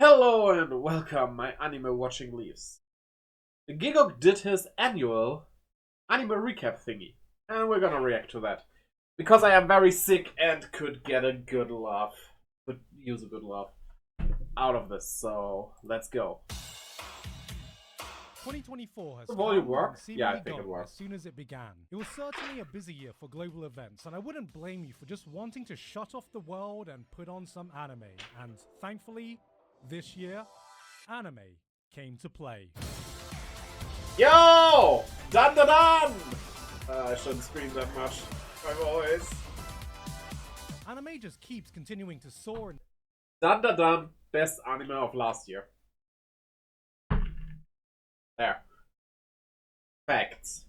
Hello and welcome, my anime watching leaves. Gigok did his annual anime recap thingy, and we're gonna react to that. Because I am very sick and could get a good laugh, could use a good laugh out of this, so let's go. 2024 has The volume come work? and seemingly Yeah, I think it gone works. as soon as it began. It was certainly a busy year for global events, and I wouldn't blame you for just wanting to shut off the world and put on some anime. And thankfully, this year, anime came to play. Yo! Dun dun dun! I shouldn't scream that much. My voice. Anime just keeps continuing to soar. Dun dun dun! Best anime of last year. There. Facts.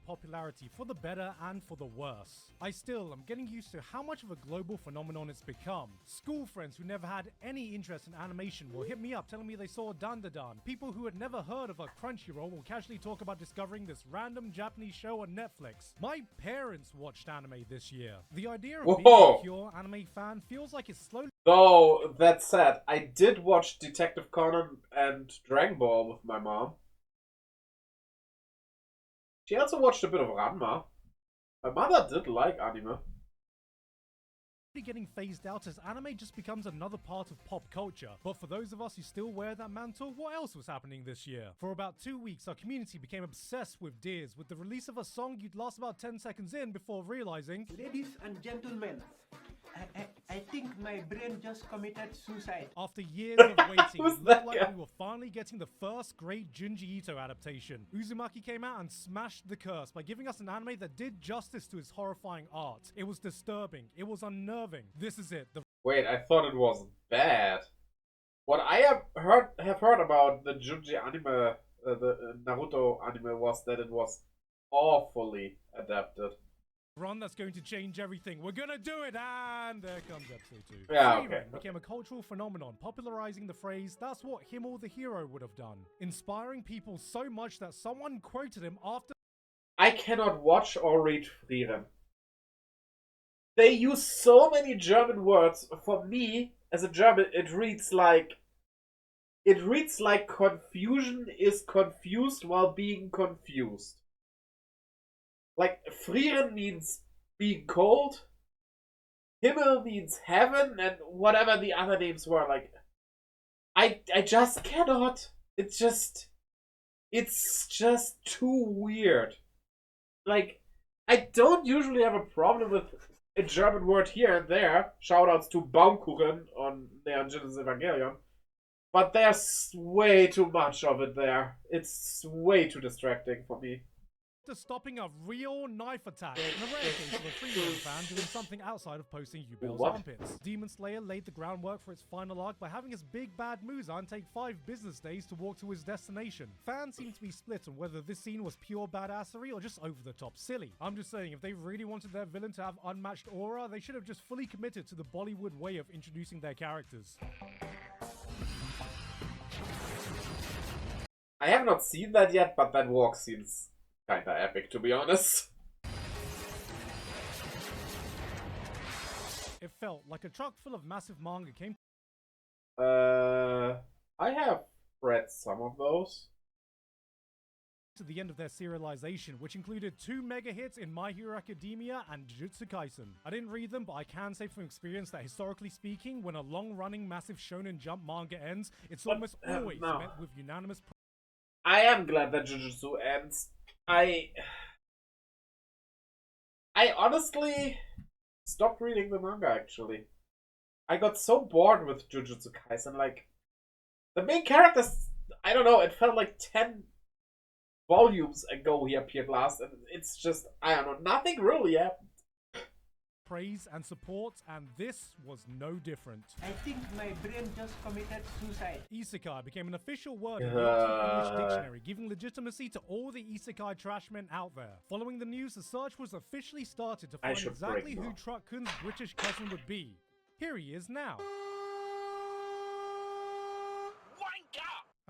Popularity for the better and for the worse. I still am getting used to how much of a global phenomenon it's become. School friends who never had any interest in animation will hit me up telling me they saw Dandadan. People who had never heard of a Crunchyroll will casually talk about discovering this random Japanese show on Netflix. My parents watched anime this year. The idea of being a pure anime fan feels like it's slowly. Though, that said, I did watch Detective Conan and Dragon Ball with my mom. She also watched a bit of Ranma. My mother did like anime. Getting phased out as anime just becomes another part of pop culture. But for those of us who still wear that mantle, what else was happening this year? For about 2 weeks, our community became obsessed with Deers, with the release of a song you'd last about 10 seconds in before realizing, ladies and gentlemen, I think my brain just committed suicide. after years of waiting, it looked like we were finally getting the first great Junji Ito adaptation. Uzumaki came out and smashed the curse by giving us an anime that did justice to his horrifying art. It was disturbing, it was unnerving. This is it. Wait, I thought it was bad. What I have heard about the Junji anime, the Naruto anime, was that it was awfully adapted. Run that's going to change everything. We're gonna do it, and there comes episode 2. Yeah, Free okay. reign became a cultural phenomenon, popularizing the phrase, "That's what Himmel the hero would have done," inspiring people so much that someone quoted him after. I cannot watch or read Frieren. They use so many German words. For me, as a German, it reads like confusion is confused while being confused. Like, Frieren means being cold, Himmel means heaven, and whatever the other names were. Like, I just cannot. It's just too weird. Like, I don't usually have a problem with a German word here and there. Shoutouts to Baumkuchen on Neon Genesis Evangelion. But there's way too much of it there. It's way too distracting for me. Stopping a real knife attack, in a rare case of a Freeman fan doing something outside of posting Yubel's What? armpits. Demon Slayer laid the groundwork for its final arc by having his big bad Muzan take 5 business days to walk to his destination. Fans seem to be split on whether this scene was pure badassery or just over the top silly. I'm just saying, if they really wanted their villain to have unmatched aura, they should have just fully committed to the Bollywood way of introducing their characters. I have not seen that yet, but that walk seems kinda epic, to be honest. It felt like a truck full of massive manga came I have read some of those. to the end of their serialization, which included 2 mega hits in My Hero Academia and Jujutsu Kaisen. I didn't read them, but I can say from experience that historically speaking, when a long-running massive Shonen Jump manga ends, it's almost always met with unanimous. I am glad that Jujutsu ends. I honestly stopped reading the manga, actually. I got so bored with Jujutsu Kaisen. Like, the main characters, I don't know, it felt like 10 volumes ago he appeared last, and it's just, I don't know, nothing really happened. Praise and support, and this was no different. I think my brain just committed suicide. Isekai became an official word in the Oxford English Dictionary, giving legitimacy to all the isekai trashmen out there. Following the news, the search was officially started to find exactly who Truck-kun's British cousin would be. Here he is now.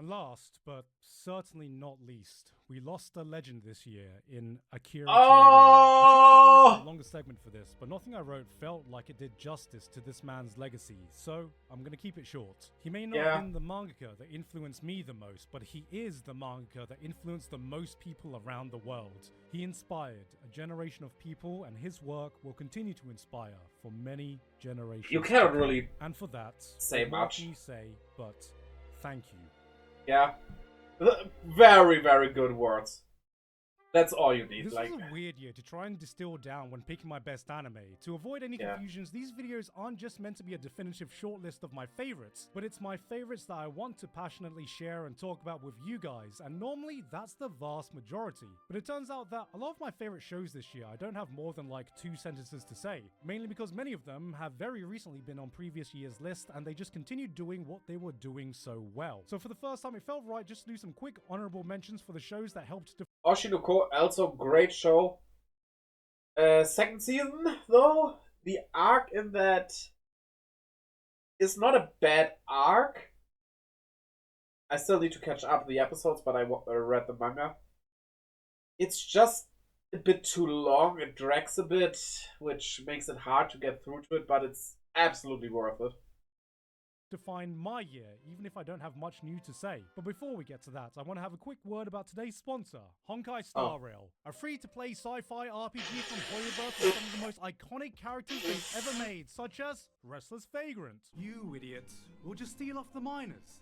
And last, but certainly not least, we lost a legend this year in Akira Toriyama. I tried to voice a longer segment for this, but nothing I wrote felt like it did justice to this man's legacy, so I'm gonna keep it short. He may not have been the mangaka that influenced me the most, but he is the mangaka that influenced the most people around the world. He inspired a generation of people, and his work will continue to inspire for many generations. You cannot really and for that, say much. What can you say but thank you? Yeah. Very, very good words. That's all you need. This was a weird year to try and distill down when picking my best anime. To avoid any confusions, these videos aren't just meant to be a definitive shortlist of my favorites, but it's my favorites that I want to passionately share and talk about with you guys, and normally that's the vast majority. But it turns out that a lot of my favorite shows this year I don't have more than like 2 sentences to say, mainly because many of them have very recently been on previous year's list and they just continued doing what they were doing so well. So for the first time it felt right just to do some quick honorable mentions for the shows that helped to Oshinoko, also great show. Second season, though, the arc in that is not a bad arc. I still need to catch up the episodes, but I read the manga. It's just a bit too long. It drags a bit, which makes it hard to get through to it, but it's absolutely worth it. Define my year, even if I don't have much new to say. But before we get to that, I want to have a quick word about today's sponsor, Honkai Star Rail, a free-to-play sci-fi RPG from Hoyoverse with some of the most iconic characters they've ever made, such as Restless Vagrant. You idiot, we'll just steal off the miners.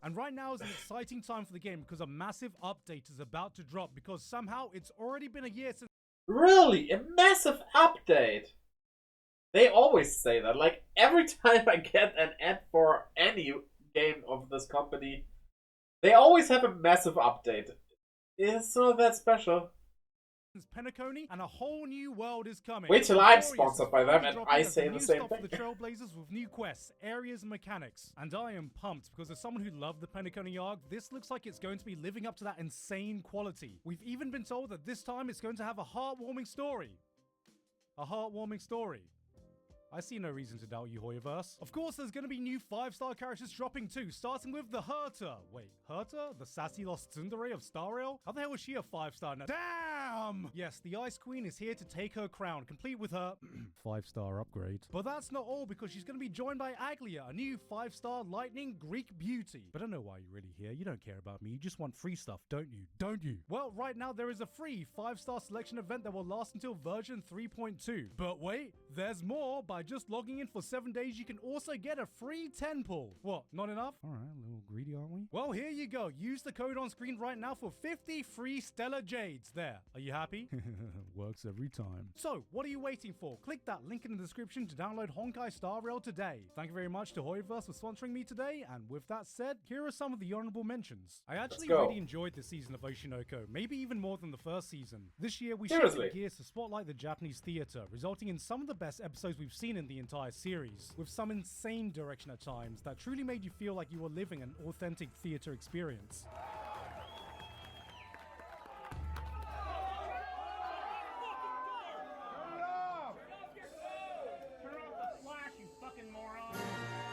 And right now is an exciting time for the game because a massive update is about to drop because somehow it's already been a year since... Really? A massive update? They always say that. Like, every time I get an ad for any game of this company, they always have a massive update. It's not that special. Penacony, and a whole new world is coming. Wait till I'm sponsored by them and I say the same thing. The Trailblazers with new quests, areas, and mechanics. And I am pumped because as someone who loved the Penacony arc, this looks like it's going to be living up to that insane quality. We've even been told that this time it's going to have a heartwarming story. A heartwarming story. I see no reason to doubt you, Hoyoverse. Of course, there's going to be new 5-star characters dropping too, starting with the Herta. Wait, Herta? The sassy lost tsundere of Star Rail? How the hell is she a 5-star now? Damn! Yes, the Ice Queen is here to take her crown, complete with her 5-star upgrade. But that's not all, because she's going to be joined by Aglia, a new 5-star lightning Greek beauty. But I don't know why you're really here. You don't care about me. You just want free stuff, don't you? Don't you? Well, right now there is a free 5-star selection event that will last until version 3.2. But wait, there's more. By just logging in for 7 days, you can also get a free 10 pull. What, not enough? All right, a little greedy, aren't we? Well, here you go. Use the code on screen right now for 50 free Stellar Jades. There. Are you happy? Works every time. So, what are you waiting for? Click that link in the description to download Honkai Star Rail today. Thank you very much to Hoyoverse for sponsoring me today, and with that said, here are some of the honorable mentions. I actually really enjoyed this season of Oshinoko, maybe even more than the first season. This year, we shifted gears to spotlight the Japanese theater, resulting in some of the best episodes we've seen in the entire series, with some insane direction at times that truly made you feel like you were living an authentic theater experience.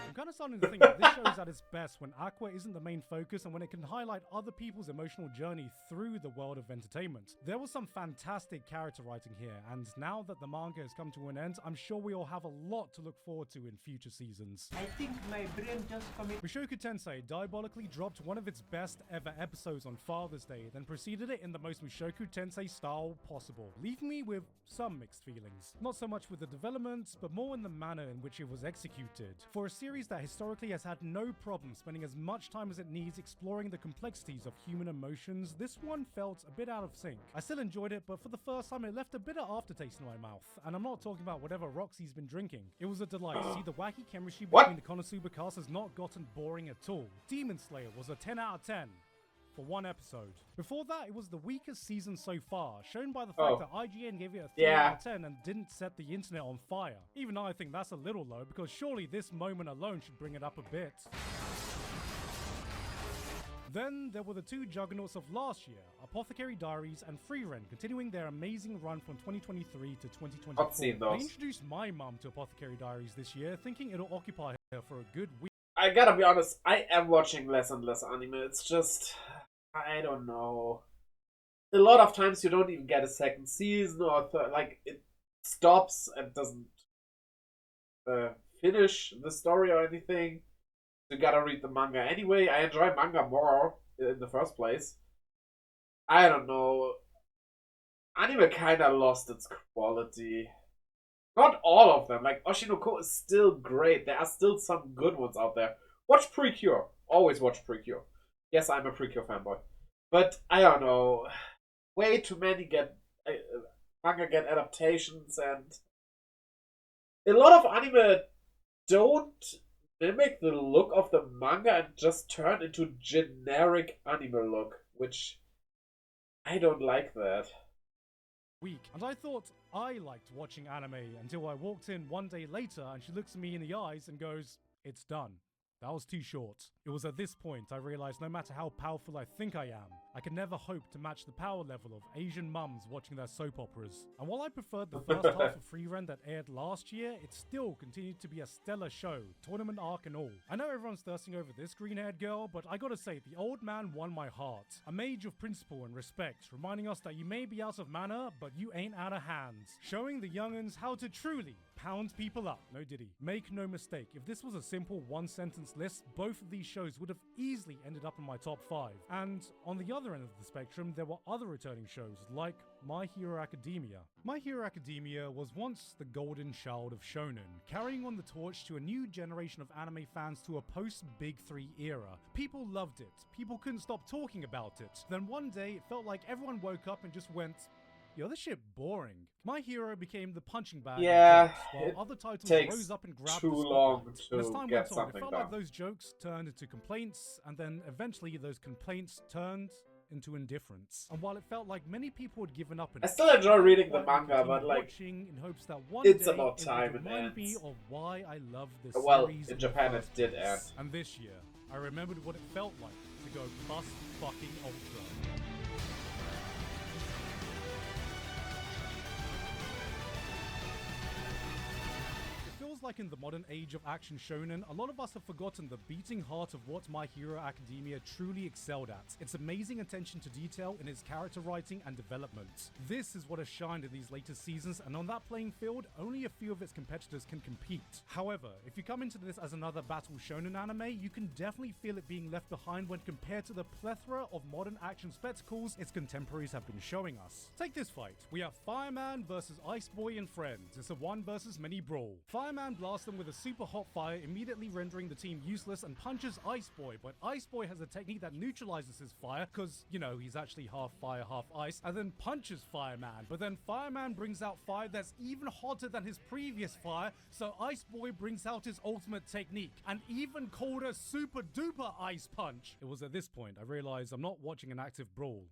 I'm kind of starting to think that this show is at its best when Aqua isn't the main focus and when it can highlight other people's emotional journey through the world of entertainment. There was some fantastic character writing here, and now that the manga has come to an end, I'm sure we all have a lot to look forward to in future seasons. I think my brain just committed. Mushoku Tensei diabolically dropped one of its best ever episodes on Father's Day, then preceded it in the most Mushoku Tensei style possible, leaving me with some mixed feelings. Not so much with the development, but more in the manner in which it was executed. For a series that historically has had no problem spending as much time as it needs exploring the complexities of human emotions, this one felt a bit out of sync. I still enjoyed it, but for the first time it left a bitter aftertaste in my mouth. And I'm not talking about whatever Roxy's been drinking. It was a delight to see the wacky chemistry between the Konosuba cast has not gotten boring at all. Demon Slayer was a 10 out of 10. For one episode. Before that, it was the weakest season so far, shown by the fact that IGN gave it a 3 out of 10 and didn't set the internet on fire. Even I think that's a little low, because surely this moment alone should bring it up a bit. Then there were the two juggernauts of last year, Apothecary Diaries and Frieren, continuing their amazing run from 2023 to 2024. I introduced my mum to Apothecary Diaries this year, thinking it'll occupy her for a good week. I gotta be honest, I am watching less and less anime. It's just, I don't know. A lot of times you don't even get a second season or like it stops and doesn't finish the story or anything. You gotta read the manga anyway. I enjoy manga more in the first place. I don't know. Anime kinda lost its quality. Not all of them. Like Oshinoko is still great. There are still some good ones out there. Watch Precure. Always watch Precure. Yes, I'm a Precure fanboy. But I don't know. Way too many manga get adaptations, and a lot of anime don't mimic the look of the manga and just turn into generic anime look, which I don't like that. Week, and I thought I liked watching anime until I walked in one day later and she looks at me in the eyes and goes, "It's done." That was too short. It was at this point I realized no matter how powerful I think I am, I can never hope to match the power level of Asian mums watching their soap operas. And while I preferred the first half of Free Run that aired last year, it still continued to be a stellar show, tournament arc and all. I know everyone's thirsting over this green-haired girl, but I gotta say, the old man won my heart. A mage of principle and respect, reminding us that you may be out of manner, but you ain't out of hands. Showing the young'uns how to truly pound people up. No diddy. Make no mistake, if this was a simple one-sentence list, both of these shows would have easily ended up in my top 5. And on the other end of the spectrum, there were other returning shows, like My Hero Academia. My Hero Academia was once the golden child of shonen, carrying on the torch to a new generation of anime fans to a post-Big 3 era. People loved it. People couldn't stop talking about it. Then one day, it felt like everyone woke up and just went, "Yo, this shit boring." My Hero became the punching bag Yeah, of jokes, while other titles takes rose up and grabbed too the long spotlight. to And as time get went on, it something felt done. like those jokes turned into complaints, and then eventually those complaints turned into indifference. And while it felt like many people had given up, I still enjoy reading the I manga, continued but like, watching in hopes that one it's day about it time would it remind me ends. of why I love this Well, series in the Japan it first did place. end. And this year, I remembered what it felt like to go plus fucking ultra. Like in the modern age of action shonen, a lot of us have forgotten the beating heart of what My Hero Academia truly excelled at. Its amazing attention to detail in its character writing and development. This is what has shined in these latest seasons, and on that playing field, only a few of its competitors can compete. However, if you come into this as another battle shonen anime, you can definitely feel it being left behind when compared to the plethora of modern action spectacles its contemporaries have been showing us. Take this fight. We have Fireman versus Ice Boy and friends. It's a 1 versus many brawl. Fireman blasts them with a super hot fire, immediately rendering the team useless, and punches Ice Boy, but Ice Boy has a technique that neutralizes his fire, because, you know, he's actually half fire, half ice, and then punches Fireman, but then Fireman brings out fire that's even hotter than his previous fire, so Ice Boy brings out his ultimate technique, an even colder super duper ice punch. It was at this point I realized I'm not watching an active brawl.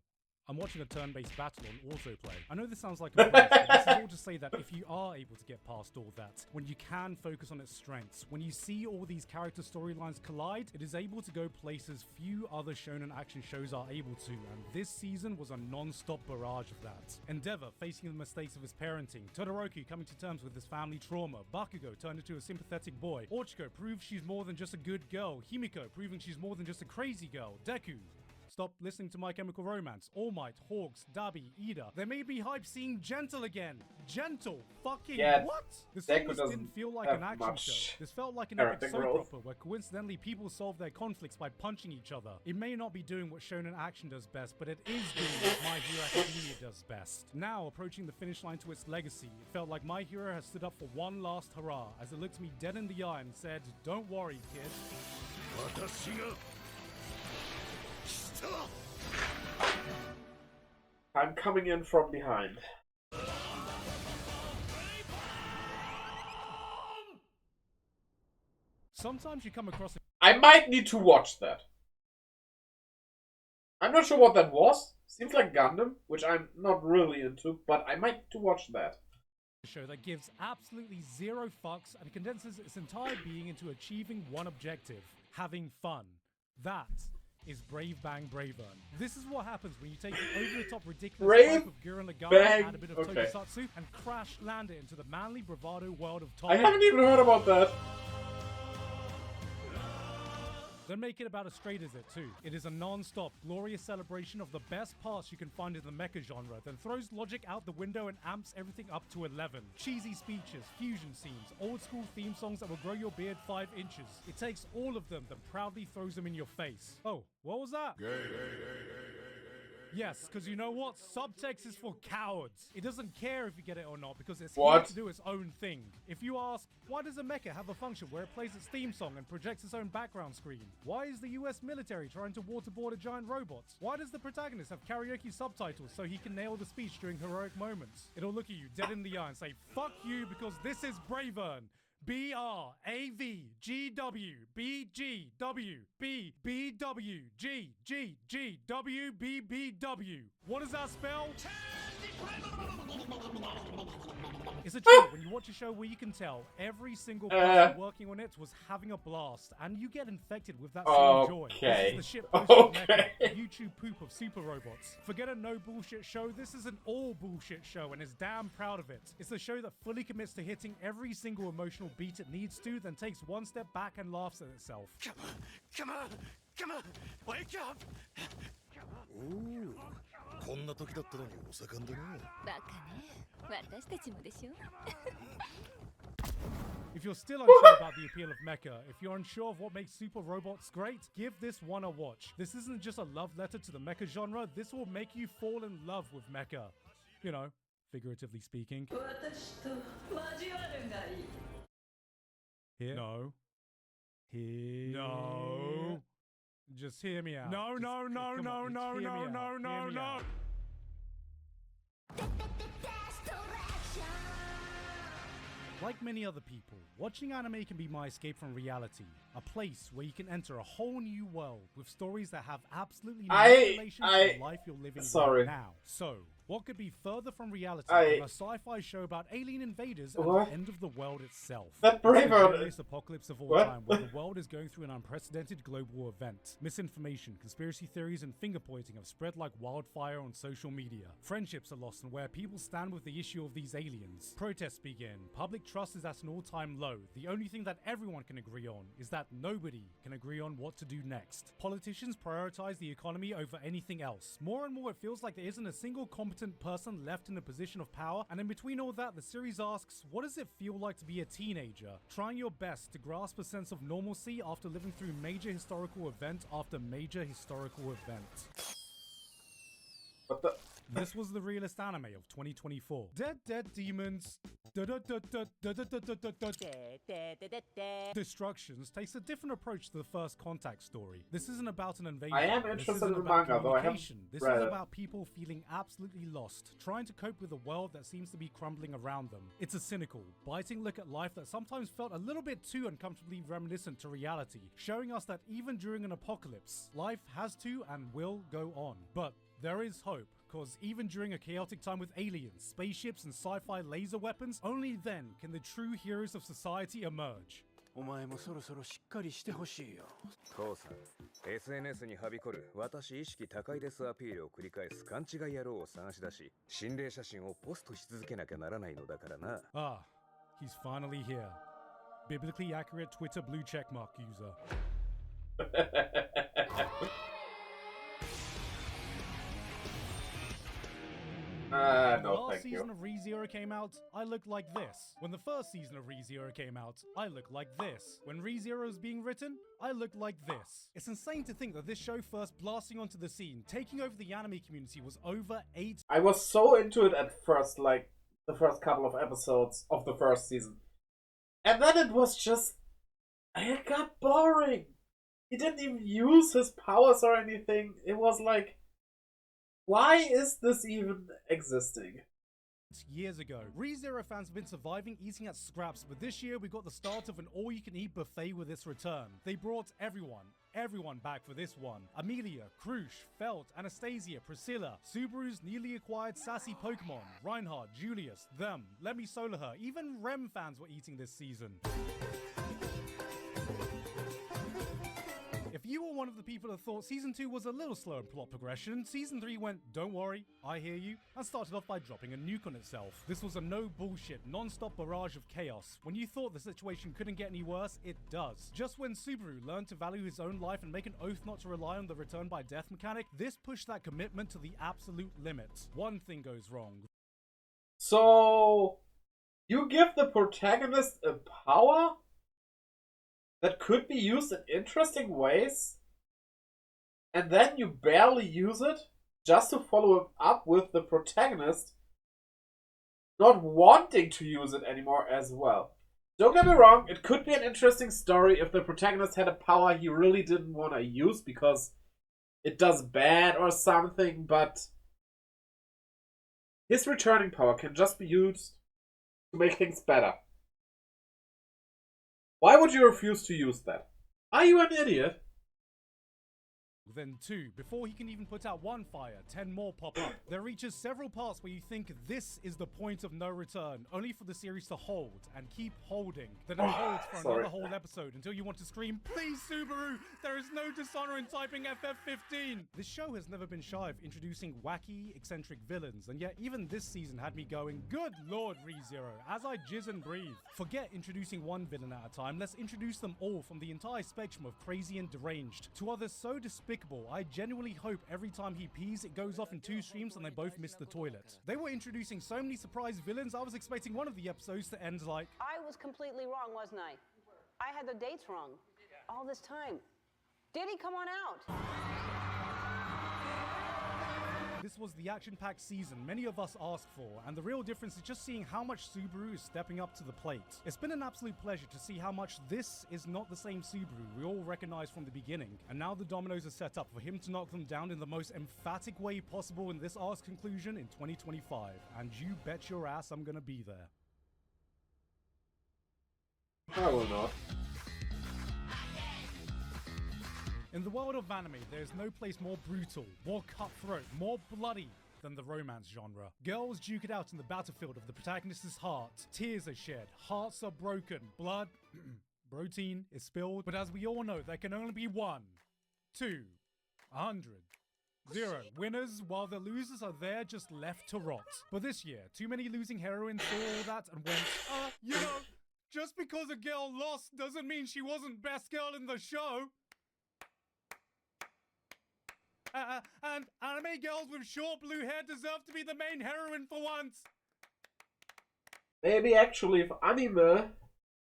I'm watching a turn-based battle on autoplay. I know this sounds like a praise, but this is all to say that if you are able to get past all that, when you can focus on its strengths, when you see all these character storylines collide, it is able to go places few other shonen action shows are able to, and this season was a non-stop barrage of that. Endeavor facing the mistakes of his parenting, Todoroki coming to terms with his family trauma, Bakugo turned into a sympathetic boy, Ochiko proves she's more than just a good girl, Himiko proving she's more than just a crazy girl, Deku stop listening to My Chemical Romance, All Might, Hawks, Dabi, Ida. They may be hyped seeing Gentle again. Gentle? Fucking Yeah, what? This Deku almost doesn't didn't feel like have an action much show. This felt like an epic character soap growth. opera where coincidentally people solve their conflicts by punching each other. It may not be doing what shonen action does best, but it is doing what My Hero Academia does best. Now, approaching the finish line to its legacy, it felt like My Hero has stood up for one last hurrah as it looked me dead in the eye and said, "Don't worry, kid." I'm coming in from behind. Sometimes you come across I might need to watch that. I'm not sure what that was. Seems like Gundam, which I'm not really into, but I might need to watch that. a show that gives absolutely zero fucks and condenses its entire being into achieving one objective: having fun. That is Brave Bang Bravern. This is what happens when you take the over-the-top ridiculous Brave type of Gurren Lagann, Bang- add a bit of okay. tokusatsu, and crash land it into the manly bravado world of Tom. I haven't even heard about that. Then make it about as straight as it too. It is a non-stop, glorious celebration of the best parts you can find in the mecha genre, then throws logic out the window and amps everything up to 11. Cheesy speeches, fusion scenes, old school theme songs that will grow your beard 5 inches. It takes all of them, then proudly throws them in your face. Oh, what was that? Yes, because you know what? Subtext is for cowards. It doesn't care if you get it or not because it's here to do its own thing. If you ask, why does a mecha have a function where it plays its theme song and projects its own background screen? Why is the US military trying to waterboard a giant robot? Why does the protagonist have karaoke subtitles so he can nail the speech during heroic moments? It'll look at you dead in the eye and say, fuck you because this is Bravern. BRAVGWBGWBBWGGGWBBW. What does that spell? It's a treat when you watch a show where you can tell every single person working on it was having a blast, and you get infected with that same joy. This is the shit post of Mecha, the YouTube poop of super robots. Forget a no bullshit show. This is an all bullshit show, and is damn proud of it. It's a show that fully commits to hitting every single emotional beat it needs to, then takes one step back and laughs at itself. Come on, wake up! If you're still unsure about the appeal of mecha, if you're unsure of what makes super robots great, give this one a watch. This isn't just a love letter to the mecha genre, this will make you fall in love with mecha. You know, figuratively speaking. Here? No. Here? No. Just hear me out. No. Like many other people, watching anime can be my escape from reality. A place where you can enter a whole new world with stories that have absolutely no relation to the life you're living right now. So, what could be further from reality than a sci-fi show about alien invaders and the end of the world itself? That Bravern apocalypse of all time, where the world is going through an unprecedented global event. Misinformation, conspiracy theories, and finger-pointing have spread like wildfire on social media. Friendships are lost on where people stand with the issue of these aliens. Protests begin. Public trust is at an all-time low. The only thing that everyone can agree on is that nobody can agree on what to do next. Politicians prioritize the economy over anything else. More and more, it feels like there isn't a single competent person left in a position of power, and in between all that, the series asks, what does it feel like to be a teenager? Trying your best to grasp a sense of normalcy after living through major historical event after major historical event. What the? This was the realist anime of 2024. Dead demons. Destructions takes a different approach to the First Contact story. This isn't about an invasion. I am interested in the manga, though I haven't This read is it. about people feeling absolutely lost, trying to cope with a world that seems to be crumbling around them. It's a cynical, biting look at life that sometimes felt a little bit too uncomfortably reminiscent to reality, showing us that even during an apocalypse, life has to and will go on. But there is hope. Because even during a chaotic time with aliens, spaceships, and sci-fi laser weapons, only then can the true heroes of society emerge. お前もそろそろしっかりしてほしいよ。父さん、SNS にはびこる私意識高いですアピールを繰り返す勘違い野郎を探し出し、心霊写真をポストし続けなきゃならないのだからな。Ah, he's finally here. Biblically accurate Twitter blue checkmark user. No, Last thank season you. of ReZero came out, I looked like this. When the first season of ReZero came out, I looked like this. When ReZero is being written, I looked like this. It's insane to think that this show first blasting onto the scene, taking over the anime community was over 8. I was so into it at first, like the first couple of episodes of the first season. And then it was just... it got boring. He didn't even use his powers or anything. It was like... why is this even existing? Years ago, ReZero fans have been surviving eating at scraps, but this year we got the start of an all-you-can-eat buffet with its return. They brought everyone back for this one. Amelia, Krush, Felt, Anastasia, Priscilla, Subaru's newly acquired sassy Pokemon, Reinhardt, Julius, them, Let Me Solo Her, even Rem fans were eating this season. If you were one of the people that thought Season 2 was a little slow in plot progression, Season 3 went, don't worry, I hear you, and started off by dropping a nuke on itself. This was a no bullshit, non-stop barrage of chaos. When you thought the situation couldn't get any worse, it does. Just when Subaru learned to value his own life and make an oath not to rely on the return by death mechanic, this pushed that commitment to the absolute limit. One thing goes wrong. So, you give the protagonist a power that could be used in interesting ways, and then you barely use it just to follow it up with the protagonist not wanting to use it anymore as well. Don't get me wrong, it could be an interesting story if the protagonist had a power he really didn't want to use because it does bad or something, but his returning power can just be used to make things better. Why would you refuse to use that? Are you an idiot? Then 2. Before he can even put out one fire, 10 more pop up. There reaches several parts where you think this is the point of no return, only for the series to hold and keep holding. Then it holds for another whole episode until you want to scream, please Subaru, there is no dishonor in typing FF15. This show has never been shy of introducing wacky, eccentric villains, and yet even this season had me going, good lord ReZero, as I jizz and breathe. Forget introducing one villain at a time, let's introduce them all from the entire spectrum of crazy and deranged to others so despicable I genuinely hope every time he pees it goes off in 2 streams and they both miss the toilet. They were introducing so many surprise villains, I was expecting one of the episodes to end like, I was completely wrong, wasn't I? I had the dates wrong all this time. Did he come on out? This was the action-packed season many of us asked for, and the real difference is just seeing how much Subaru is stepping up to the plate. It's been an absolute pleasure to see how much this is not the same Subaru we all recognized from the beginning, and now the dominoes are set up for him to knock them down in the most emphatic way possible in this arc's conclusion in 2025, and you bet your ass I'm gonna be there. I will not. In the world of anime, there is no place more brutal, more cutthroat, more bloody than the romance genre. Girls duke it out in the battlefield of the protagonist's heart. Tears are shed, hearts are broken, blood, protein is spilled. But as we all know, there can only be 1, 2, 100, 0 winners, while the losers are there just left to rot. But this year, too many losing heroines saw all that and went, you know, just because a girl lost doesn't mean she wasn't best girl in the show. And anime girls with short blue hair deserve to be the main heroine for once. Maybe actually if anime,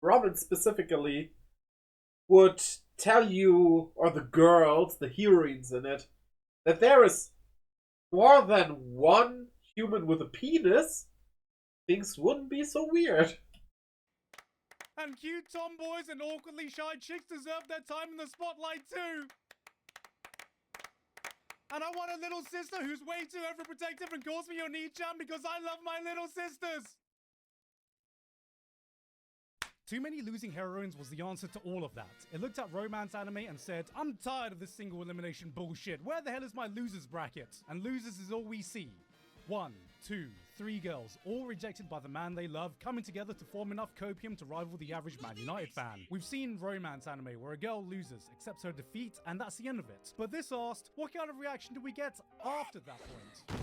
Robin specifically, would tell you, or the girls, the heroines in it, that there is more than one human with a penis, things wouldn't be so weird. And cute tomboys and awkwardly shy chicks deserve their time in the spotlight too. And I want a little sister who's way too overprotective and calls me your knee-chan because I love my little sisters! Too many losing heroines was the answer to all of that. It looked at romance anime and said, I'm tired of this single elimination bullshit. Where the hell is my losers bracket? And losers is all we see. 1, 2, 3 girls, all rejected by the man they love, coming together to form enough copium to rival the average Man United fan. We've seen romance anime where a girl loses, accepts her defeat, and that's the end of it. But this asked, what kind of reaction do we get after that point?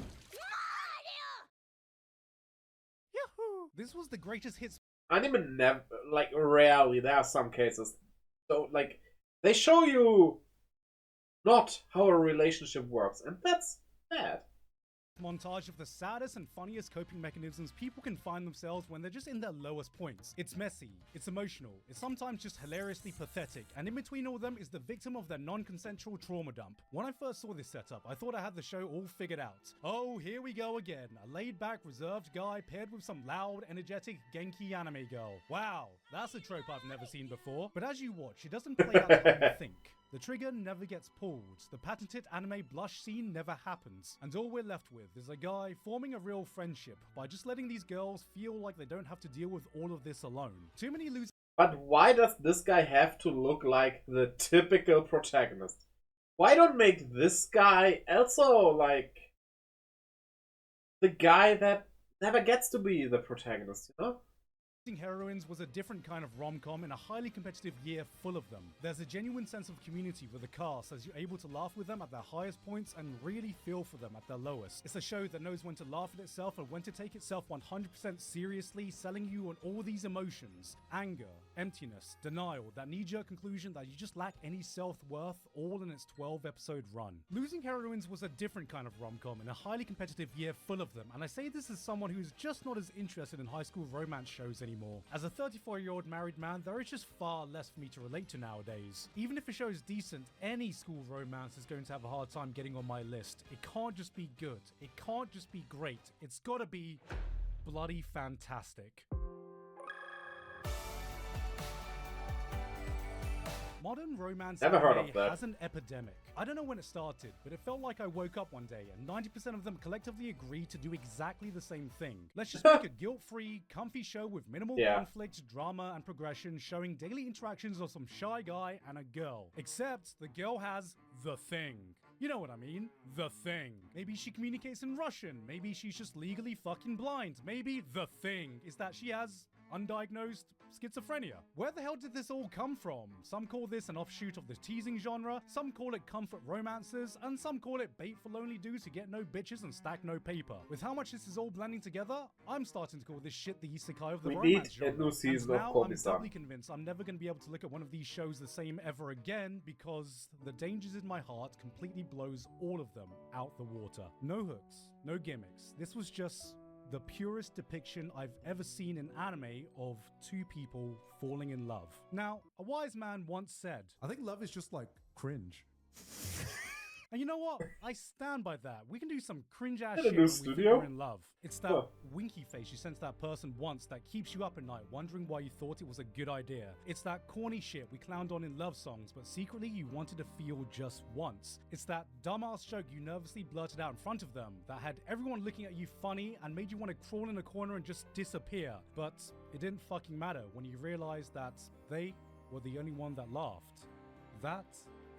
Yahoo! This was the greatest hits. Anime never, like, rarely, there are some cases. So, like, they show you not how a relationship works, and that's bad. Montage of the saddest and funniest coping mechanisms people can find themselves when they're just in their lowest points. It's messy, it's emotional, it's sometimes just hilariously pathetic, and in between all of them is the victim of their non-consensual trauma dump. When I first saw this setup, I thought I had the show all figured out. Oh, here we go again. A laid-back, reserved guy paired with some loud, energetic, Genki anime girl. Wow, that's a trope I've never seen before. But as you watch, it doesn't play out how you think. The trigger never gets pulled, the patented anime blush scene never happens, and all we're left with is a guy forming a real friendship by just letting these girls feel like they don't have to deal with all of this alone. Too many losers. But why does this guy have to look like the typical protagonist? Why don't make this guy also like the guy that never gets to be the protagonist, you know? Heroines was a different kind of rom-com in a highly competitive year full of them. There's a genuine sense of community with the cast as you're able to laugh with them at their highest points and really feel for them at their lowest. It's a show that knows when to laugh at itself and when to take itself 100% seriously, selling you on all these emotions: anger, emptiness, denial, that knee-jerk conclusion that you just lack any self-worth, all in its 12-episode run. Losing Heroines was a different kind of rom-com in a highly competitive year full of them, and I say this as someone who's just not as interested in high school romance shows anymore. As a 34-year-old married man, there is just far less for me to relate to nowadays. Even if a show is decent, any school romance is going to have a hard time getting on my list. It can't just be good. It can't just be great. It's gotta be bloody fantastic. Modern romance Never heard anime of that. has an epidemic. I don't know when it started, but it felt like I woke up one day and 90% of them collectively agreed to do exactly the same thing. Let's just make a guilt-free, comfy show with minimal conflict, drama, and progression, showing daily interactions of some shy guy and a girl. Except the girl has the thing. You know what I mean? The thing. Maybe she communicates in Russian. Maybe she's just legally fucking blind. Maybe the thing is that she has undiagnosed schizophrenia. Where the hell did this all come from? Some call this an offshoot of the teasing genre, some call it comfort romances, and some call it bait for lonely dudes who get no bitches and stack no paper. With how much this is all blending together, I'm starting to call this shit the isekai of the romance genre. We need a new season and of now I'm Komi-san. doubly convinced I'm never going to be able to look at one of these shows the same ever again because the dangers in my heart completely blows all of them out the water. No hooks, no gimmicks. This was just the purest depiction I've ever seen in anime of two people falling in love. Now, a wise man once said, I think love is just like cringe. and you know what? I stand by that. We can do some cringe-ass Is it a shit new when we think studio? we're in love. It's that Huh. winky face you sent to that person once that keeps you up at night wondering why you thought it was a good idea. It's that corny shit we clowned on in love songs, but secretly you wanted to feel just once. It's that dumbass joke you nervously blurted out in front of them that had everyone looking at you funny and made you want to crawl in a corner and just disappear. But it didn't fucking matter when you realized that they were the only one that laughed. That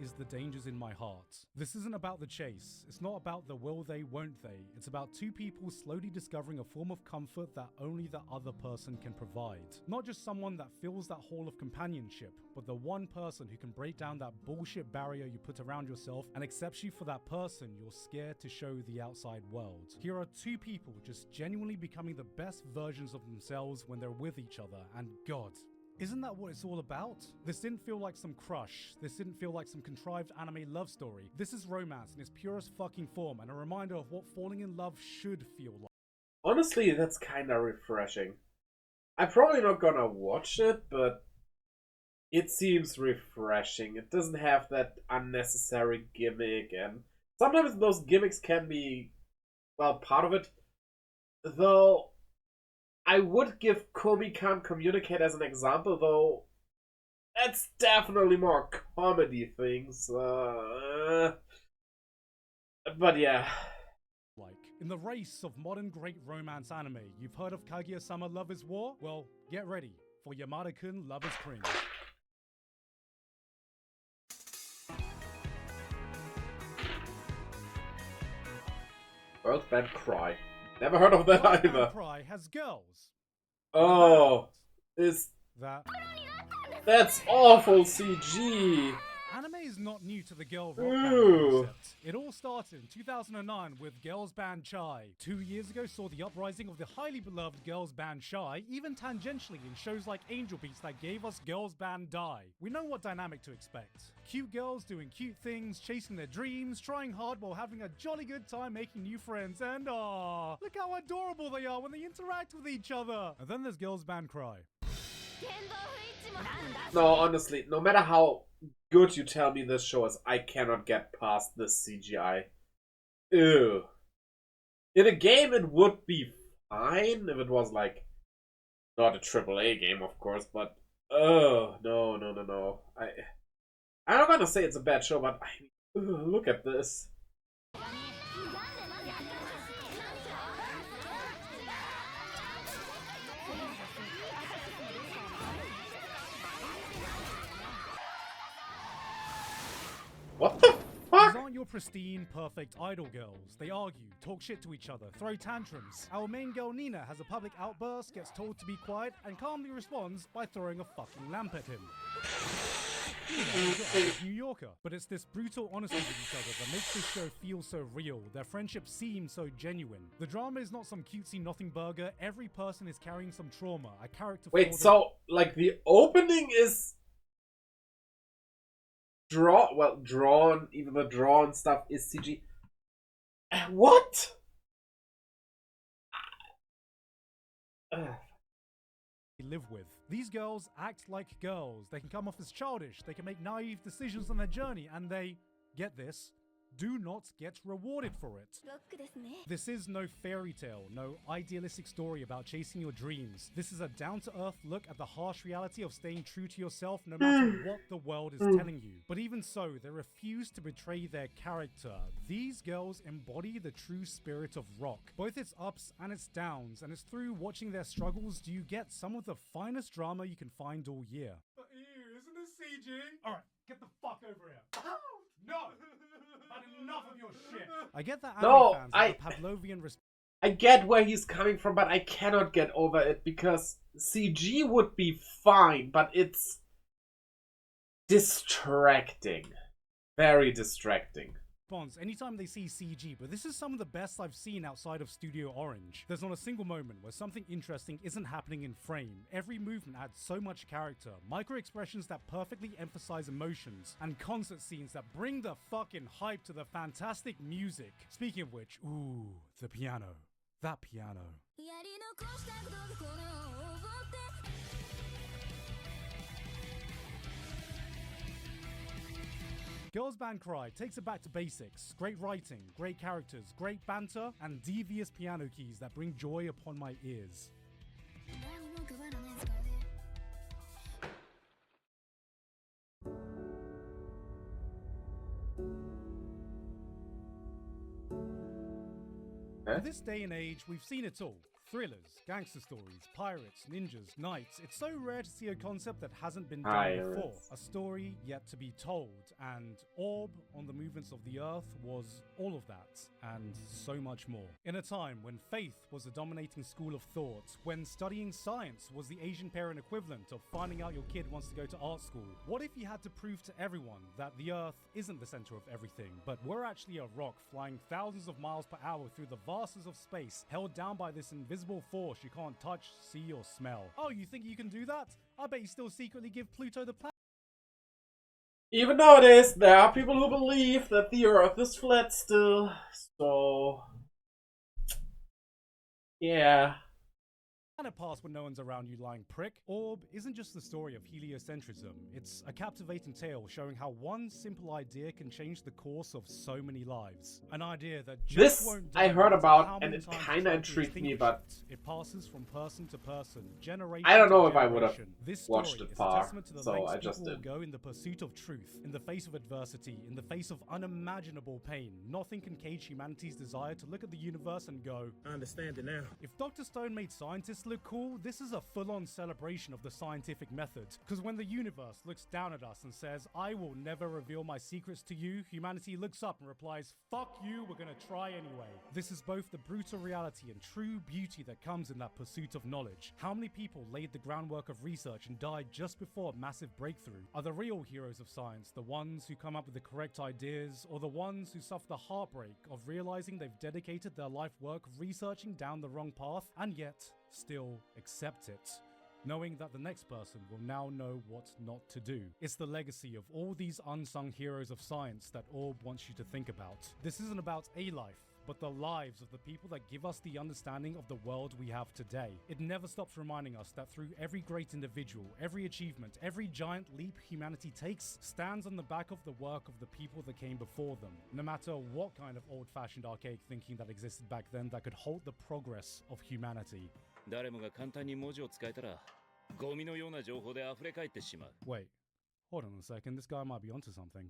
is the dangers in my heart. This isn't about the chase. It's not about the will they, won't they. It's about two people slowly discovering a form of comfort that only the other person can provide. Not just someone that fills that hole of companionship, but the one person who can break down that bullshit barrier you put around yourself and accepts you for that person you're scared to show the outside world. Here are two people just genuinely becoming the best versions of themselves when they're with each other, and God, isn't that what it's all about? This didn't feel like some crush. This didn't feel like some contrived anime love story. This is romance in its purest fucking form and a reminder of what falling in love should feel like. Honestly, that's kinda refreshing. I'm probably not gonna watch it, but it seems refreshing. It doesn't have that unnecessary gimmick, and sometimes those gimmicks can be, well, part of it. Though, I would give Komi-kan Communicate as an example, though that's definitely more comedy things. But yeah. Like, in the race of modern great romance anime, you've heard of Kaguya-sama Love is War? Well, get ready for Yamada-kun Love is Cringe. World Band Cry. Never heard of that Rock either. Band Cry has girls. Oh, that's awful CG. Anime is not new to the girl rock band Ooh. concept. It all started in 2009 with girls band Chai. 2 years ago saw the uprising of the highly beloved girls band Chai, even tangentially in shows like Angel Beats that gave us girls band Die. We know what dynamic to expect. Cute girls doing cute things, chasing their dreams, trying hard while having a jolly good time making new friends, and look how adorable they are when they interact with each other. And then there's girls band Cry. No, honestly, no matter how good you tell me this show is, I cannot get past this CGI. Ew. In a game, it would be fine if it was like not a AAA game, of course, but oh no. I'm not gonna say it's a bad show, but I mean, look at this. What the fuck? These aren't your pristine, perfect idol girls. They argue, talk shit to each other, throw tantrums. Our main girl Nina has a public outburst, gets told to be quiet, and calmly responds by throwing a fucking lamp at him. Nina is your average New Yorker, but it's this brutal honesty with each other that makes this show feel so real. Their friendship seems so genuine. The drama is not some cutesy nothing burger. Every person is carrying some trauma. A character. Wait, so like the opening is drawn. Even the drawn stuff is CG. What? Live with. These girls act like girls. They can come off as childish. They can make naive decisions on their journey, and they, get this, do not get rewarded for it. This is no fairy tale, no idealistic story about chasing your dreams. This is a down-to-earth look at the harsh reality of staying true to yourself no matter what the world is telling you. But even so, they refuse to betray their character. These girls embody the true spirit of rock, both its ups and its downs, and it's through watching their struggles do you get some of the finest drama you can find all year. Ew, isn't this CG? Alright, get the fuck over here. No! Had enough of your shit. I get that anime fans have a Pavlovian response. I get where he's coming from, but I cannot get over it because CG would be fine, but it's distracting. Very distracting. Anytime they see CG, but this is some of the best I've seen outside of Studio Orange. There's not a single moment where something interesting isn't happening in frame. Every movement adds so much character, micro expressions that perfectly emphasize emotions, and concert scenes that bring the fucking hype to the fantastic music. Speaking of which, ooh, the piano. That piano. Girls Band Cry takes it back to basics. Great writing, great characters, great banter, and devious piano keys that bring joy upon my ears. In this day and age, we've seen it all. Thrillers, gangster stories, pirates, ninjas, knights. It's so rare to see a concept that hasn't been done before. A story yet to be told. And Orb on the Movements of the Earth was all of that, and so much more. In a time when faith was the dominating school of thought, when studying science was the Asian parent equivalent of finding out your kid wants to go to art school, what if you had to prove to everyone that the Earth isn't the center of everything, but we're actually a rock flying thousands of miles per hour through the vastness of space, held down by this invisible force you can't touch, see, or smell? Oh, you think you can do that? I bet you still secretly give Pluto the planet. Even nowadays, there are people who believe that the Earth is flat still. So, yeah. Past when no one's around, you lying prick. Orb isn't just the story of heliocentrism. It's a captivating tale showing how one simple idea can change the course of so many lives. An idea that just won't I heard about, and it kind of intrigued me, but it passes from person to person, generation. I don't know if I would have watched it far, so I just did. Go in the pursuit of truth, in the face of adversity, in the face of unimaginable pain. Nothing can cage humanity's desire to look at the universe and go, I understand it now. If Dr. Stone made scientists look cool, this is a full-on celebration of the scientific method. Because when the universe looks down at us and says, I will never reveal my secrets to you, humanity looks up and replies, fuck you, we're gonna try anyway. This is both the brutal reality and true beauty that comes in that pursuit of knowledge. How many people laid the groundwork of research and died just before a massive breakthrough? Are the real heroes of science the ones who come up with the correct ideas, or the ones who suffer the heartbreak of realizing they've dedicated their life work researching down the wrong path, and yet still accept it, knowing that the next person will now know what not to do? It's the legacy of all these unsung heroes of science that Orb wants you to think about. This isn't about a life, but the lives of the people that give us the understanding of the world we have today. It never stops reminding us that through every great individual, every achievement, every giant leap humanity takes stands on the back of the work of the people that came before them. No matter what kind of old-fashioned archaic thinking that existed back then that could halt the progress of humanity. 誰もが簡単に文字を使えたら、ゴミのような情報で溢れ返ってしまう。Wait, hold on a second, this guy might be onto something.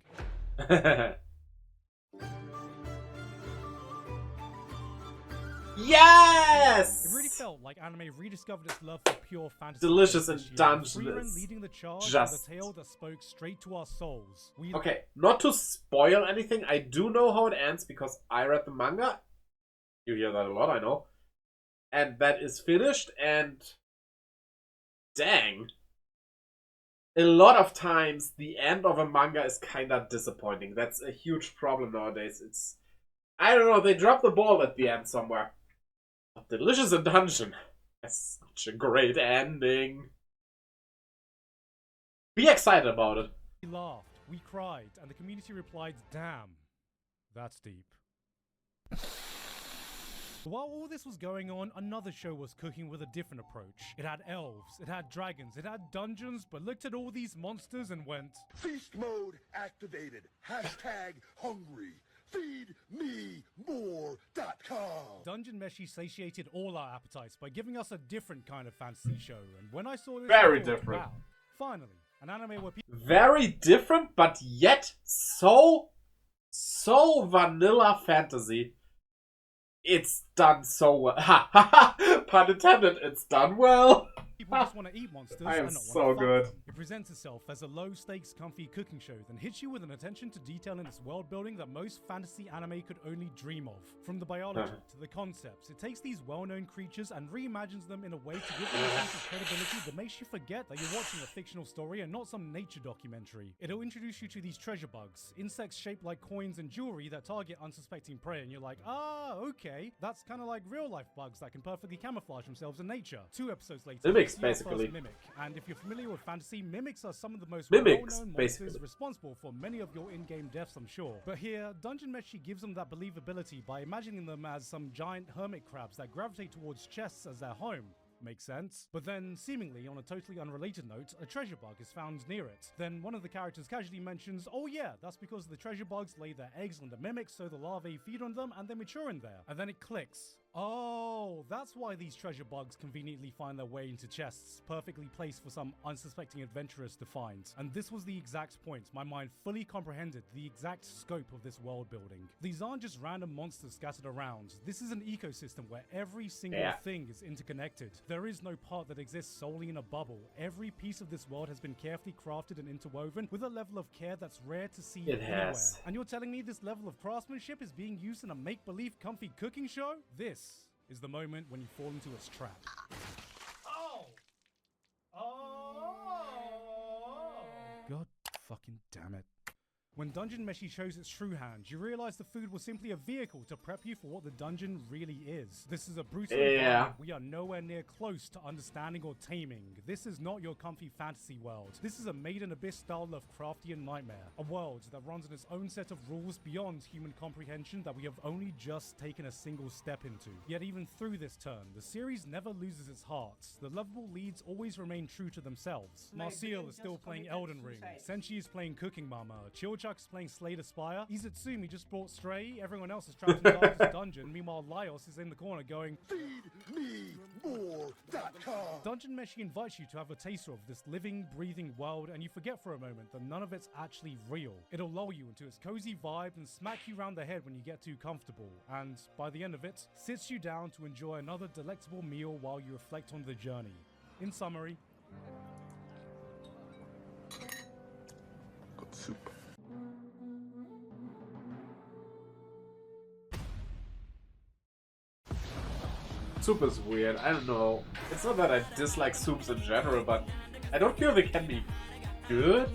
Yes! It really felt like anime rediscovered its love for pure fantasy. Delicious this and year, Dungeon Frieren is leading the charge just- with a tale that spoke straight to our souls. We Okay, not to spoil anything, I do know how it ends because I read the manga. You hear that a lot, I know. And that is finished, and dang. A lot of times, the end of a manga is kinda disappointing. That's a huge problem nowadays. I don't know, they dropped the ball at the end somewhere. But Delicious in Dungeon. That's such a great ending. Be excited about it. laughed, we cried, and the community replied, "Damn, that's deep." While all this was going on, another show was cooking with a different approach. It had elves, it had dragons, it had dungeons, but looked at all these monsters and went, Feast mode activated. Hashtag hungry. FeedMeMore.com. Dungeon Meshi satiated all our appetites by giving us a different kind of fantasy show. And when I saw this, Very I thought, different. wow, finally, an anime where people Very different, but yet so vanilla fantasy. It's done so well. Ha ha ha! Pun intended, it's done well. just want to eat monsters I am and not so want to good. Them. It presents itself as a low-stakes, comfy cooking show, then hits you with an attention to detail in its world building that most fantasy anime could only dream of. From the biology to the concepts, it takes these well-known creatures and reimagines them in a way to give them a sense of credibility that makes you forget that you're watching a fictional story and not some nature documentary. It'll introduce you to these treasure bugs, insects shaped like coins and jewelry that target unsuspecting prey, and you're like, ah, okay, that's kind of like real-life bugs that can perfectly camouflage themselves in nature. 2 episodes later, Mimics, we see our first basically. mimic, and if you're familiar with fantasy, mimics are some of the most Mimics, well-known basically. monsters responsible for many of your in-game deaths, I'm sure. But here, Dungeon Meshi gives them that believability by imagining them as some giant hermit crabs that gravitate towards chests as their home. Makes sense. But then, seemingly on a totally unrelated note, a treasure bug is found near it. Then one of the characters casually mentions, oh yeah, that's because the treasure bugs lay their eggs on the mimics so the larvae feed on them and they mature in there. And then it clicks. Oh, that's why these treasure bugs conveniently find their way into chests, perfectly placed for some unsuspecting adventurers to find. And this was the exact point. My mind fully comprehended the exact scope of this world building. These aren't just random monsters scattered around. This is an ecosystem where every single thing is interconnected. There is no part that exists solely in a bubble. Every piece of this world has been carefully crafted and interwoven with a level of care that's rare to see anywhere. And you're telling me this level of craftsmanship is being used in a make-believe comfy cooking show? This is the moment when you fall into its trap. Oh! Oh! God fucking damn it. When Dungeon Meshi shows its true hand, you realize the food was simply a vehicle to prep you for what the dungeon really is. This is a brutal environment we are nowhere near close to understanding or taming. This is not your comfy fantasy world. This is a Maiden Abyss style Lovecraftian nightmare. A world that runs on its own set of rules beyond human comprehension that we have only just taken a single step into. Yet even through this turn, the series never loses its heart. The lovable leads always remain true to themselves. Marcial is still playing Elden Ring. Senshi is playing Cooking Mama. Chuck's playing Slay the Spire. Izutsumi just brought Stray. Everyone else is trapped in Darkest Dungeon. Meanwhile, Laios is in the corner going, FeedMeMore.com. Dungeon Meshi invites you to have a taster of this living, breathing world, and you forget for a moment that none of it's actually real. It'll lull you into its cozy vibe and smack you round the head when you get too comfortable, and by the end of it, sits you down to enjoy another delectable meal while you reflect on the journey. In summary, Got soup. Soup is weird. I don't know. It's not that I dislike soups in general, but I don't feel they can be good.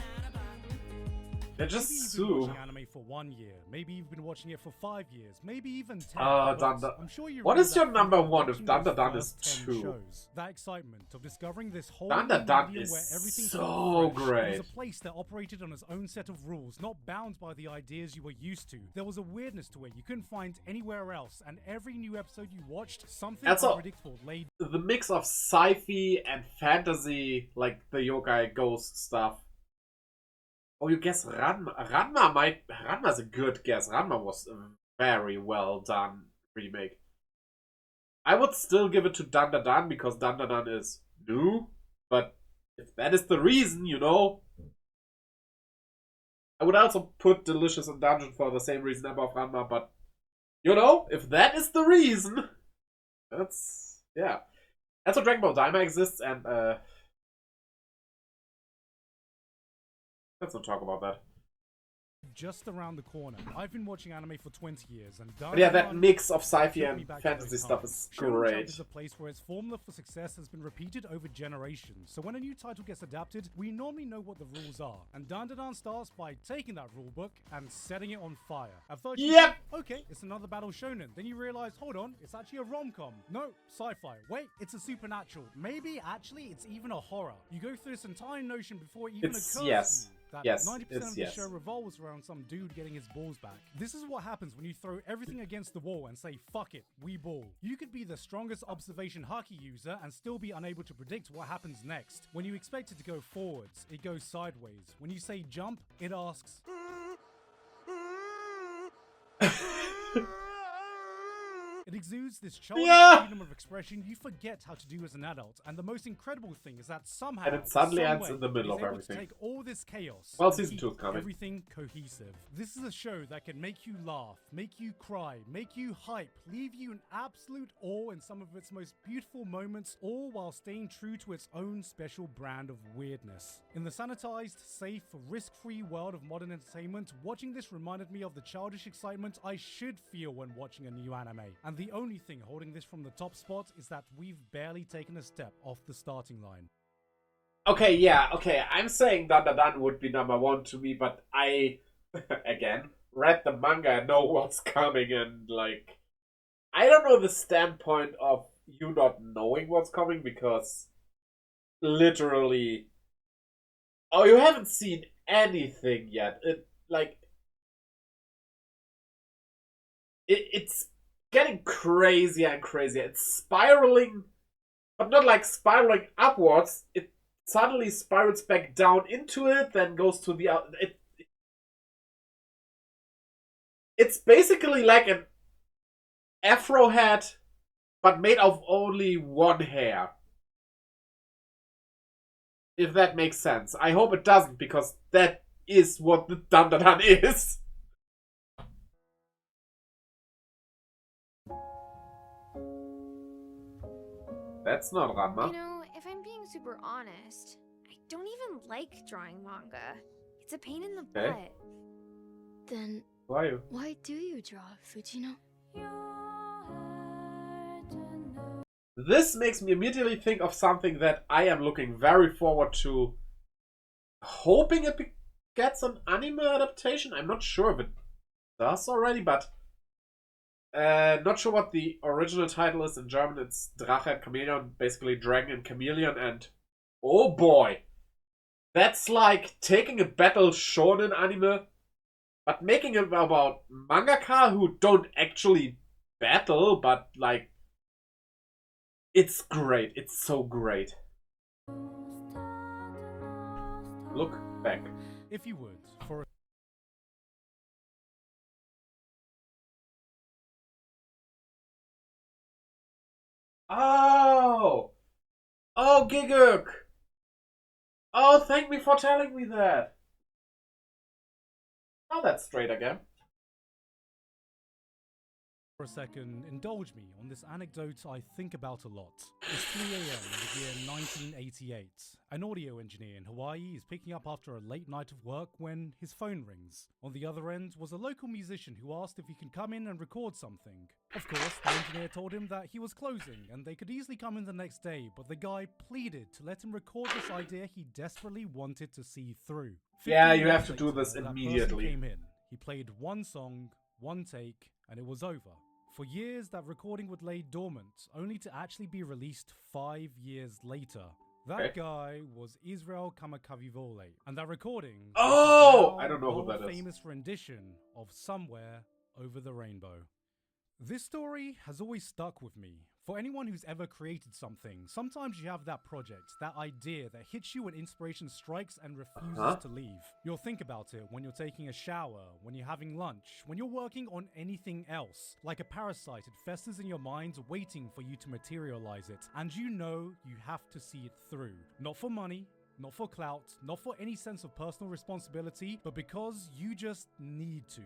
They're just maybe you've been soup. watching anime for 1 year, maybe you've been watching it for 5 years, maybe even 10. but I'm sure you What remember is your that number feeling one if watching Dan those Dan is first 10 2? shows. That excitement of discovering this whole Dan new Dan medium is where everything so felt fresh. It great. was a place that operated on its own set of rules, not bound by the ideas you were used to. There was a weirdness to it you couldn't find anywhere else, and every new episode you watched, something Also, unpredictable laid. The mix of sci-fi and fantasy, like the yokai ghost stuff. Oh, you guess Ranma? Ranma's a good guess. Ranma was a very well done remake. I would still give it to Dan Dan Dan because Dan Dan Dan is new, but if that is the reason, you know. I would also put Delicious in Dungeon for the same reason above Ranma, but you know, if that is the reason, that's, yeah. Also, Dragon Ball Daima exists, and let's not talk about that. Just around the corner. I've been watching anime for 20 years, and But yeah, that mix of sci-fi took me and back to fantasy those stuff times. is Shonen Jump great. is a place where its formula for success has been repeated over generations. So when a new title gets adapted, we normally know what the rules are. And Dandadan starts by taking that rulebook and setting it on fire. At first, you Yep. think, okay, it's another battle shonen. Then you realize, hold on, it's actually a rom-com. No, sci-fi. Wait, it's a supernatural. Maybe actually it's even a horror. You go through this entire notion before it even It's occurs yes. to you that Yes, 90% it's of the yes. show revolves around some dude getting his balls back. This is what happens when you throw everything against the wall and say, fuck it, we ball. You could be the strongest observation haki user and still be unable to predict what happens next. When you expect it to go forwards, it goes sideways. When you say jump, it asks... It exudes this childish freedom of expression you forget how to do as an adult. And the most incredible thing is that somehow, And it suddenly some ends way, in the middle it is of able everything. to take all this chaos Well, and season keep 2 is coming. everything cohesive. This is a show that can make you laugh, make you cry, make you hype, leave you in absolute awe in some of its most beautiful moments, all while staying true to its own special brand of weirdness. In the sanitized, safe, risk-free world of modern entertainment, watching this reminded me of the childish excitement I should feel when watching a new anime. And the only thing holding this from the top spot is that we've barely taken a step off the starting line. Okay, yeah, okay. I'm saying Dandadan would be number 1 to me, but I, again, read the manga and know what's coming, and, like, I don't know the standpoint of you not knowing what's coming, because literally, oh, you haven't seen anything yet. It's getting crazier and crazier. It's spiraling, but not like spiraling upwards. It suddenly spirals back down into it, then goes to the out. It's basically like an afro hat, but made of only one hair. If that makes sense. I hope it doesn't, because that is what the Dandadan is. That's not Ranma. You know, if I'm being super honest, I don't even like drawing manga. It's a pain in the butt. Then why do you draw, Fujino? This makes me immediately think of something that I am looking very forward to, hoping it gets an anime adaptation. I'm not sure if it does already, but not sure what the original title is in German. It's Drache and Chameleon, basically Dragon and Chameleon, and oh boy, that's like taking a battle shonen anime, but making it about mangaka who don't actually battle, but like, it's great. It's so great. Look back. If you would, for a Oh! Oh, Giguk! Oh, thank me for telling me that. Now that's straight again. For a second, indulge me on this anecdote I think about a lot. It's 3 a.m. in the year 1988. An audio engineer in Hawaii is picking up after a late night of work when his phone rings. On the other end was a local musician who asked if he can come in and record something. Of course, the engineer told him that he was closing and they could easily come in the next day, but the guy pleaded to let him record this idea he desperately wanted to see through. Yeah, 15 you have minutes to do later, this that person immediately. came in. He played one song, one take, and it was over. For years, that recording would lay dormant, only to actually be released 5 years later. That guy was Israel Kamakavivole, and that recording Oh! was I don't know who world that is. famous rendition of Somewhere Over the Rainbow. This story has always stuck with me. For anyone who's ever created something, sometimes you have that project, that idea that hits you when inspiration strikes and refuses to leave. You'll think about it when you're taking a shower, when you're having lunch, when you're working on anything else. Like a parasite, it festers in your mind, waiting for you to materialize it. And you know you have to see it through. Not for money, not for clout, not for any sense of personal responsibility, but because you just need to.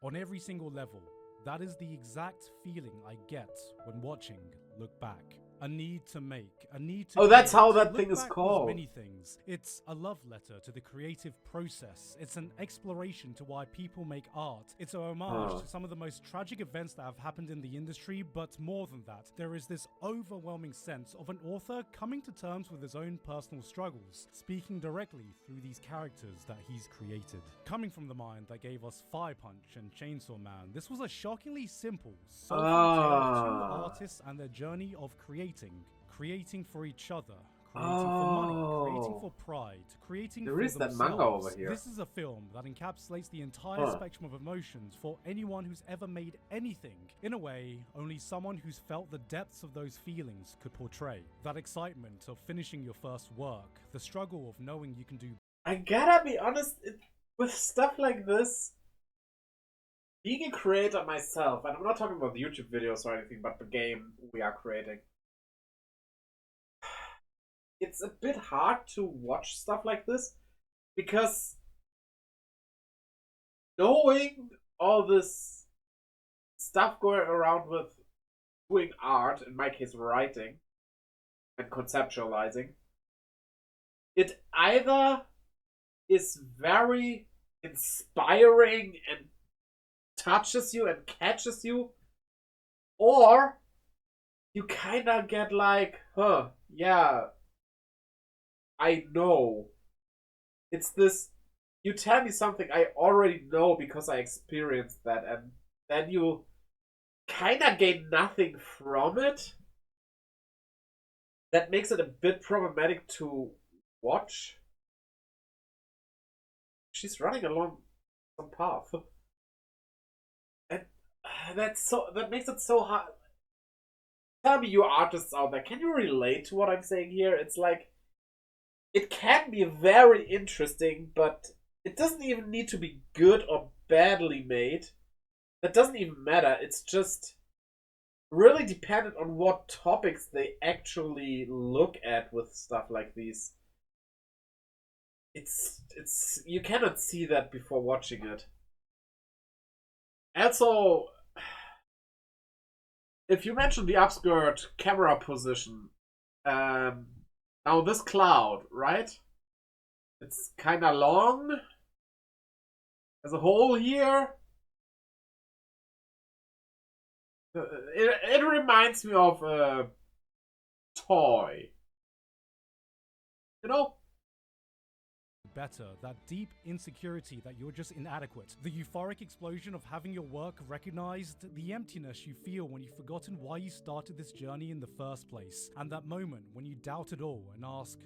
On every single level. That is the exact feeling I get when watching Look Back. A need to make, a need to Oh, that's create. how that Look thing is Back was called. many things. It's a love letter to the creative process. It's an exploration to why people make art. It's a homage to some of the most tragic events that have happened in the industry, but more than that, there is this overwhelming sense of an author coming to terms with his own personal struggles, speaking directly through these characters that he's created. Coming from the mind that gave us Fire Punch and Chainsaw Man, this was a shockingly simple, soulful tale of two artists and their journey of creating for each other, creating for money, creating for pride, creating There for is that themselves. manga over here. This is a film that encapsulates the entire spectrum of emotions for anyone who's ever made anything, in a way only someone who's felt the depths of those feelings could portray. That excitement of finishing your first work, the struggle of knowing you can do. I gotta be honest, with stuff like this, being a creator myself, and I'm not talking about the YouTube videos or anything, but the game we are creating, it's a bit hard to watch stuff like this because knowing all this stuff going around with doing art, in my case writing and conceptualizing, it either is very inspiring and touches you and catches you, or you kind of get like, yeah, I know. It's this, you tell me something I already know because I experienced that, and then you kind of gain nothing from it. That makes it a bit problematic to watch. She's running along some path. And that makes it so hard. Tell me, you artists out there, can you relate to what I'm saying here? It's like, it can be very interesting, but it doesn't even need to be good or badly made. That doesn't even matter. It's just really dependent on what topics they actually look at with stuff like these. It's you cannot see that before watching it. Also, if you mention the upskirt camera position, now this cloud, right? It's kind of long. There's a hole here. It reminds me of a toy. You know? Better, that deep insecurity that you're just inadequate, the euphoric explosion of having your work recognized, the emptiness you feel when you've forgotten why you started this journey in the first place, and that moment when you doubt it all and ask,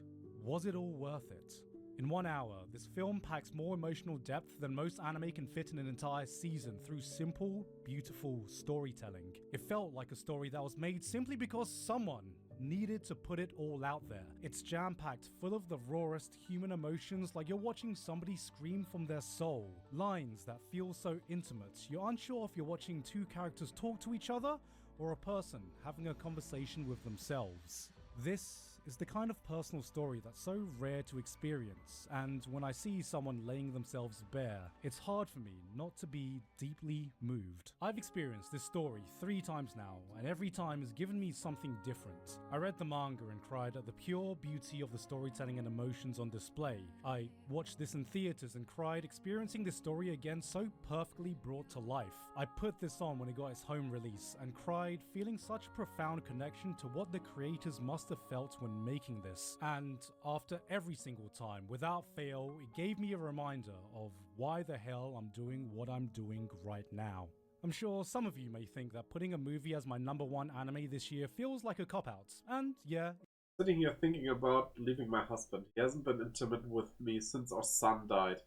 was it all worth it? In 1 hour, this film packs more emotional depth than most anime can fit in an entire season through simple, beautiful storytelling. It felt like a story that was made simply because someone needed to put it all out there. It's jam-packed, full of the rawest human emotions, like you're watching somebody scream from their soul. Lines that feel so intimate, you're unsure if you're watching two characters talk to each other or a person having a conversation with themselves. This is the kind of personal story that's so rare to experience, and when I see someone laying themselves bare, it's hard for me not to be deeply moved. I've experienced this story 3 times now, and every time has given me something different. I read the manga and cried at the pure beauty of the storytelling and emotions on display. I watched this in theaters and cried experiencing this story again so perfectly brought to life. I put this on when it got its home release and cried feeling such a profound connection to what the creators must have felt when making this. And after every single time, without fail, it gave me a reminder of why the hell I'm doing what I'm doing right now. I'm sure some of you may think that putting a movie as my #1 anime this year feels like a cop-out. And yeah, sitting here thinking about leaving my husband. He hasn't been intimate with me since our son died.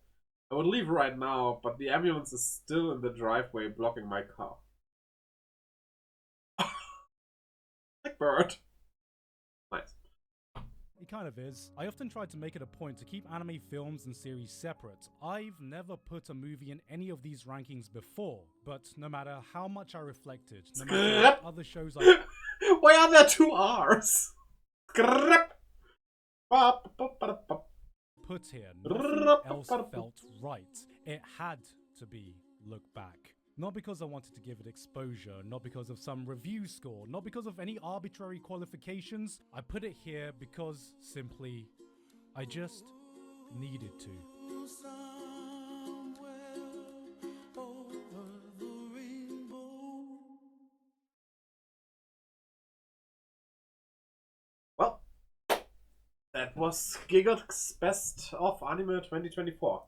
I would leave right now, but the ambulance is still in the driveway blocking my car. Like bird. Nice. it kind of is. I often try to make it a point to keep anime films and series separate. I've never put a movie in any of these rankings before, but no matter how much I reflected, no matter what other shows I... Why are there 2 R's? put here, nothing else felt right. It had to be Look Back. Not because I wanted to give it exposure, not because of some review score, not because of any arbitrary qualifications. I put it here because simply I just needed to. Well, that was Gigot's Best of Anime 2024.